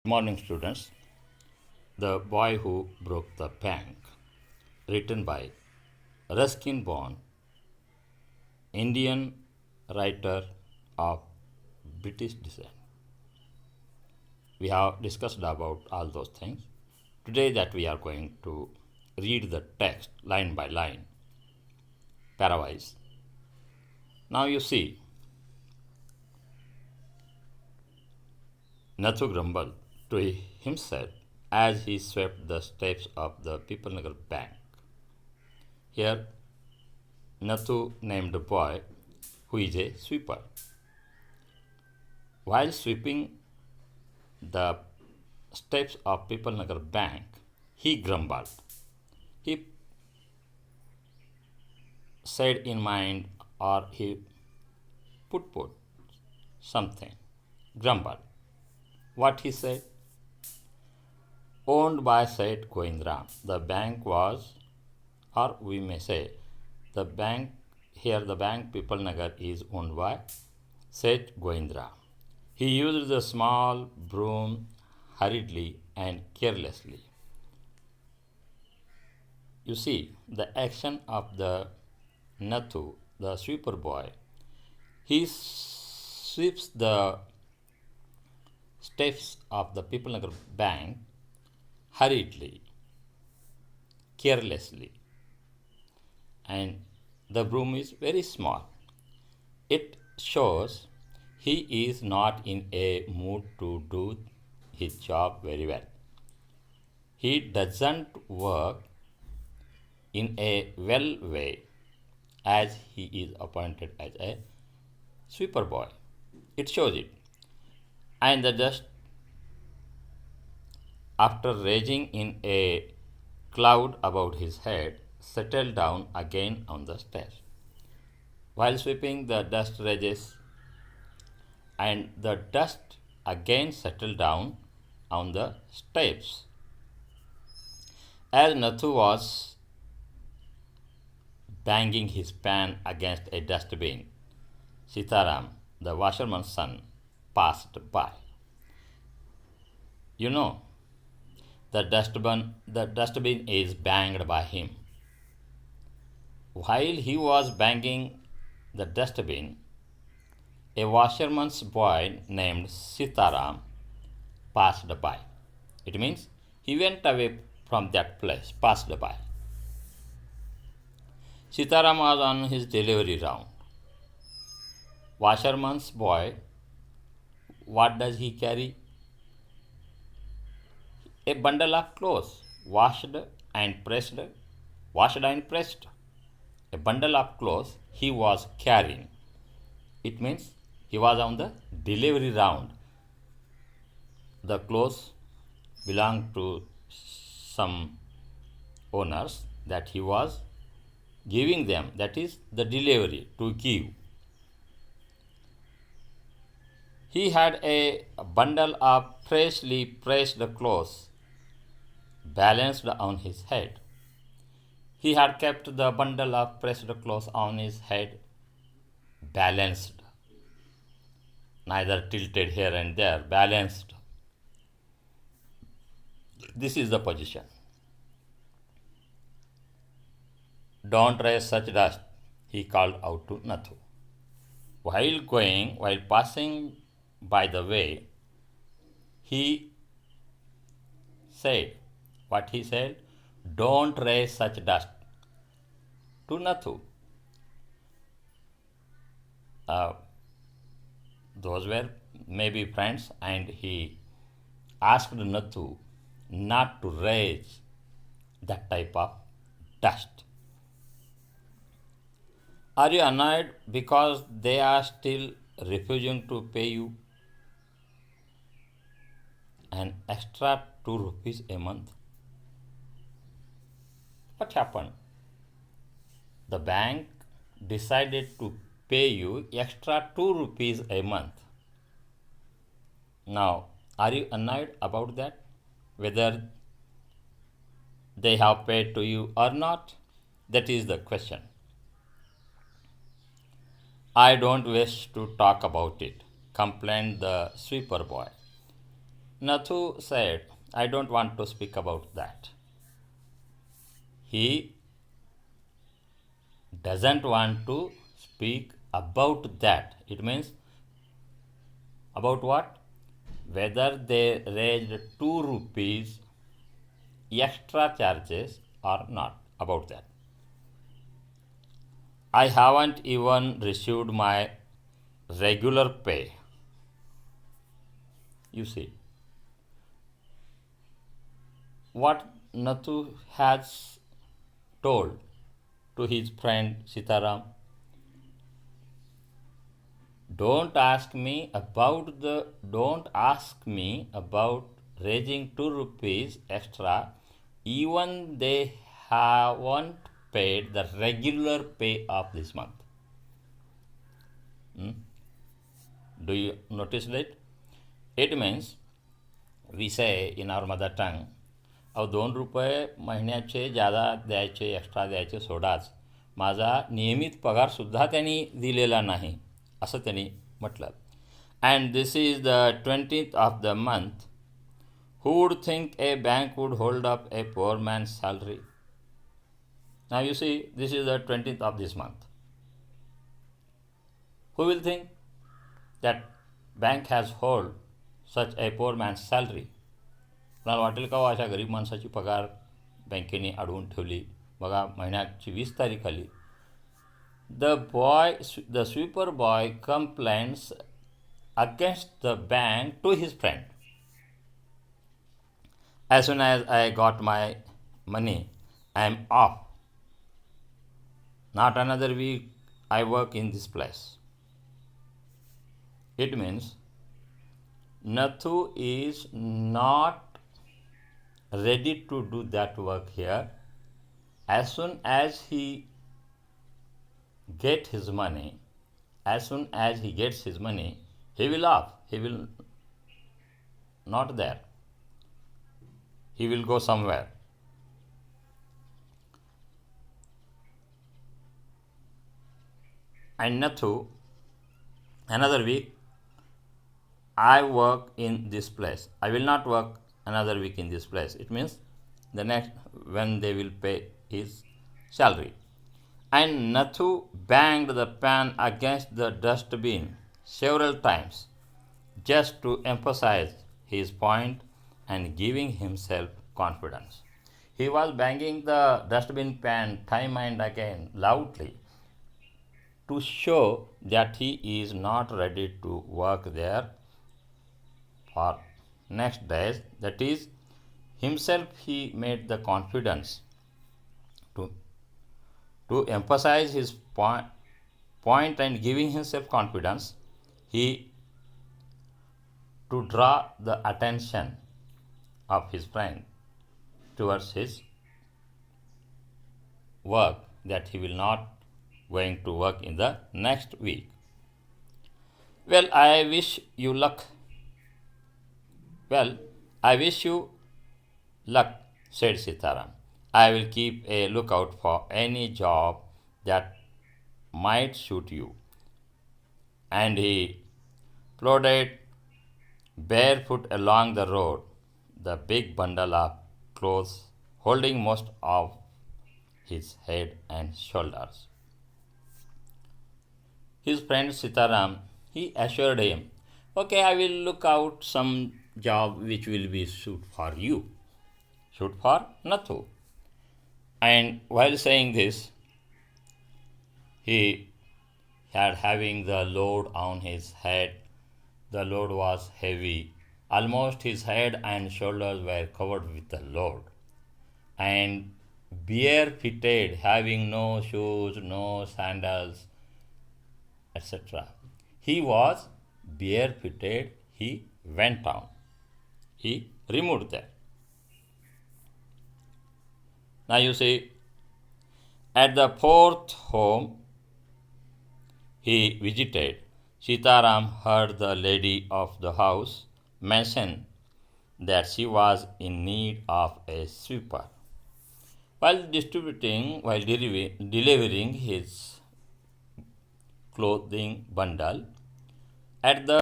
Good morning, students. The Boy Who Broke the Bank, written by Ruskin Bond, Indian writer of British descent. We have discussed about all those things. Today that we are going to read the text line by line, parawise. Now you see, Nathu grumbled to himself as he swept the steps of the Peoplenagar Bank. Here, Nathu named a boy who is a sweeper. While sweeping the steps of Peoplenagar Bank, he grumbled. He said in mind, or he put something. Grumbled. What he said? Owned by Seth Goindram. The bank was, or we may say, the bank here, the bank Peoplenagar is owned by Seth Goindram. He used the small broom hurriedly and carelessly. You see, the action of the Nathu, the sweeper boy, he sweeps the steps of the Peoplenagar Bank hurriedly, carelessly, and the broom is very small. It shows he is not in a mood to do his job very well. He doesn't work in a well way as he is appointed as a sweeper boy. It shows it. And the dust, after raging in a cloud about his head, settled down again on the stairs. While sweeping, the dust rages and the dust again settled down on the steps. As Nathu was banging his pan against a dustbin, Sitaram, the washerman's son, passed by. You know, the dustbin is banged by him. While he was banging the dustbin, a washerman's boy named Sitaram passed by. It means he went away from that place, passed by. Sitaram was on his delivery round. Washerman's boy, what does he carry? A bundle of clothes, and pressed, washed and pressed. A bundle of clothes he was carrying. It means he was on the delivery round. The clothes belonged to some owners that he was giving them, that is the delivery to give. He had a bundle of freshly pressed clothes balanced on his head. He had kept the bundle of pressed clothes on his head balanced, neither tilted here and there, balanced. This is the position. Don't raise such dust, he called out to Nathu. While passing by the way, he said, what he said? Don't raise such dust to Nathu. Uh, those were maybe friends, and he asked Nathu not to raise that type of dust. Are you annoyed because they are still refusing to pay you an extra 2 rupees a month? What happened? The bank decided to pay you extra 2 rupees a month. Now, are you annoyed about that? Whether they have paid to you or not? That is the question. I don't wish to talk about it, complained the sweeper boy. Nathu said, I don't want to speak about that. He doesn't want to speak about that. It means about what? Whether they raised 2 rupees extra charges or not. About that. I haven't even received my regular pay. You see, what Nathu has told to his friend Sitaram, don't ask me about raising 2 rupees extra, even they haven't paid the regular pay of this month. Do you notice that? It means we say in our mother tongue, अहो 2 रुपये महिन्याचे ज्यादा द्यायचे extra द्यायचे सोडाच, माझा नियमित पगारसुद्धा त्यांनी दिलेला नाही असं त्यांनी म्हटलं. And this is the 20th of the month. Who would think a bank would hold up a poor man's salary? Now you see, this is the 20th of this month. Who will think that bank has hold such a poor man's salary? मला वाटेल का अशा गरीब माणसाची पगार बँकेने अडवून ठेवली. बघा महिन्याची 20 तारीख आली. The sweeper boy complains against the bank to his friend. As soon as I got my money, I am off. Not another week I work in this place. It means Nathu is not ready to do that work here. As soon as he gets his money, he will off. He will not there. He will go somewhere. And Nathu, another week, I work in this place. I will not work another week in this place. It means the next when they will pay his salary. And Nathu banged the pan against the dustbin several times just to emphasize his point and giving himself confidence. He was banging the dustbin pan time and again loudly to show that he is not ready to work there for next days. That is, himself he made the confidence to emphasize his point and giving himself confidence. He to draw the attention of his friend towards his work, that he will not going to work in the next week. Well, I wish you luck. Well, I wish you luck, said Sitaram. I will keep a lookout for any job that might suit you. And he plodded barefoot along the road, the big bundle of clothes holding most of his head and shoulders. His friend Sitaram, he assured him, okay, I will look out some job which will be suit for you, suit for Nathu. And while saying this, he had having the load on his head. The load was heavy. Almost his head and shoulders were covered with the load. And barefooted, having no shoes, no sandals, etc. He was barefooted. He went down. He removed them. Now you see, at the 4th home he visited, Sitaram heard the lady of the house mention that she was in need of a sweeper. While delivering his clothing bundle at the